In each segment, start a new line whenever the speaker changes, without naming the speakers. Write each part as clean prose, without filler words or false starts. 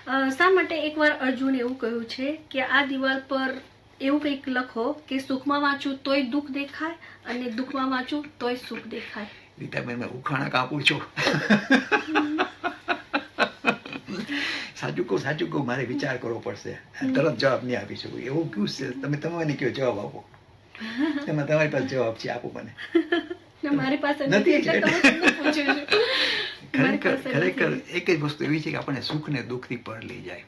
શા માટે એકવાર અર્જુન એવું કહ્યું છે કે આ દિવાલ પર એવું કંઈક લખો કે સુખમાં વાંચું તોય દુઃખ દેખાય અને દુઃખમાં વાંચું તોય સુખ દેખાય.
રીતાબેન મેં ઉખાણા કાપું છું. સાચું કહું મારે વિચાર કરવો પડશે, તરત જવાબ નહીં આપી શકું. એવું કયું છે તમે મને કયો જવાબ આપો. એમાં તમારી પાસે જવાબ છે, આપો મને.
મારી પાસે
નથી
એટલે તમે તમને પૂછ્યું છે.
ખરેખર એક જ વસ્તુ એવી છે કે આપણને સુખ ને દુઃખ થી પર લઈ જાય,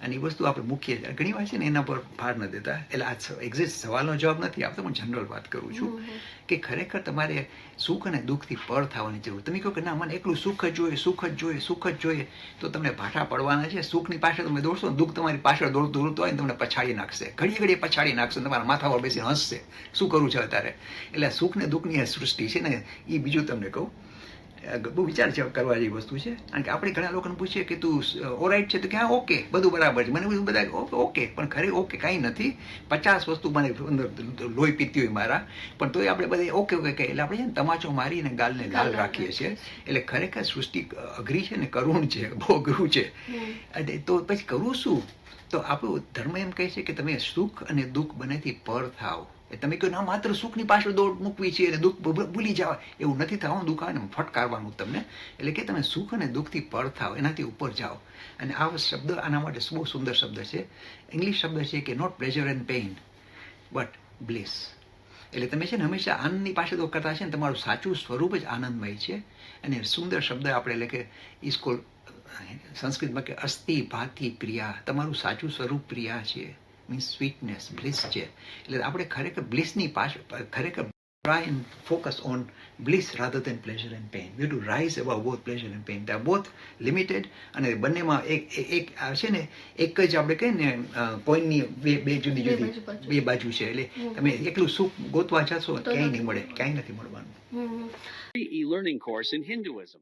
અને એ વસ્તુ આપણે મુખ્ય ઘણી વાર છે ને એના પર ભાર ન દેતા. એટલે આ એક્ઝેક્ટ સવાલનો જવાબ નથી આપતો, પણ જનરલ વાત કરું છું કે ખરેખર તમારે સુખ અને દુઃખ થી પર થવાની જરૂર. તમે કહો કે ના મને એકલું સુખ જ જોઈએ, તો તમને ભાઠા પડવાના છે. સુખની પાછળ તમે દોડશો, દુઃખ તમારી પાછળ દોડતું હોય ને તમને પછાડી નાખશે, ઘડીએ પછાડી નાખશે, તમારા માથા પર બેસીને હસશે, શું કરવું છે અત્યારે. એટલે સુખ ને દુઃખની સૃષ્ટિ છે ને એ બીજું તમને કહું, બહુ વિચાર છે કરવા જેવી વસ્તુ છે. કારણ કે આપણે ઘણા લોકોને પૂછીએ કે તું ઓરાઈટ છે, તો કે હા ઓકે બધું બરાબર છે. મને બધું બધા ઓકે, પણ ખરે ઓકે કાંઈ નથી. 50 વસ્તુ મને અંદર લોહી પીતી હોય મારા, પણ તોય આપણે બધા ઓકે કહે. એટલે આપણે છે ને તમાચો મારીને ગાલને લાલ રાખીએ છીએ. એટલે ખરેખર સૃષ્ટિ અઘરી છે ને કરુણ છે, બહુ અઘરું છે. તો પછી કરવું શું? તો આપણું ધર્મ એમ કહે છે કે તમે સુખ અને દુઃખ બંનેથી પર થાવ. તમે કહો ના માત્ર સુખની પાછળ દોડ મૂકવી છે અને દુઃખ ભૂલી જાવ, એવું નથી થવાનું. દુઃખ આવે ને ફટકારવાનું તમને. એટલે કે તમે સુખ અને દુઃખથી પર થાવ, એનાથી ઉપર જાઓ. અને આ શબ્દ આના માટે બહુ સુંદર શબ્દ છે. ઇંગ્લિશ શબ્દ છે કે not pleasure and pain but bliss. એટલે તમે છે ને હંમેશા આનંદની પાછળ તો કરતા છે ને તમારું સાચું સ્વરૂપ જ આનંદમય છે. અને સુંદર શબ્દ આપણે એટલે કે ઇસ્કોલ સંસ્કૃતમાં કે અસ્થિ ભાતિ પ્રિયા, તમારું સાચું સ્વરૂપ પ્રિયા છે, મીન્સ સ્વીટનેસ, બ્લિસ છે. એટલે આપણે ખરેખર બ્લિસની પાછળ ખરેખર try and focus on bliss rather than pleasure and pain. We have to rise above both pleasure and pain. They are both limited, અને બંનેમાં એક છે ને એક જ આપણે કહીએ ને કોઈનની બે જુદી બે બાજુ છે. એટલે તમે એકલું સુખ ગોતવા જશો ક્યાંય નહીં મળે, ક્યાંય નથી મળવાનું.
E-learning course in Hinduism.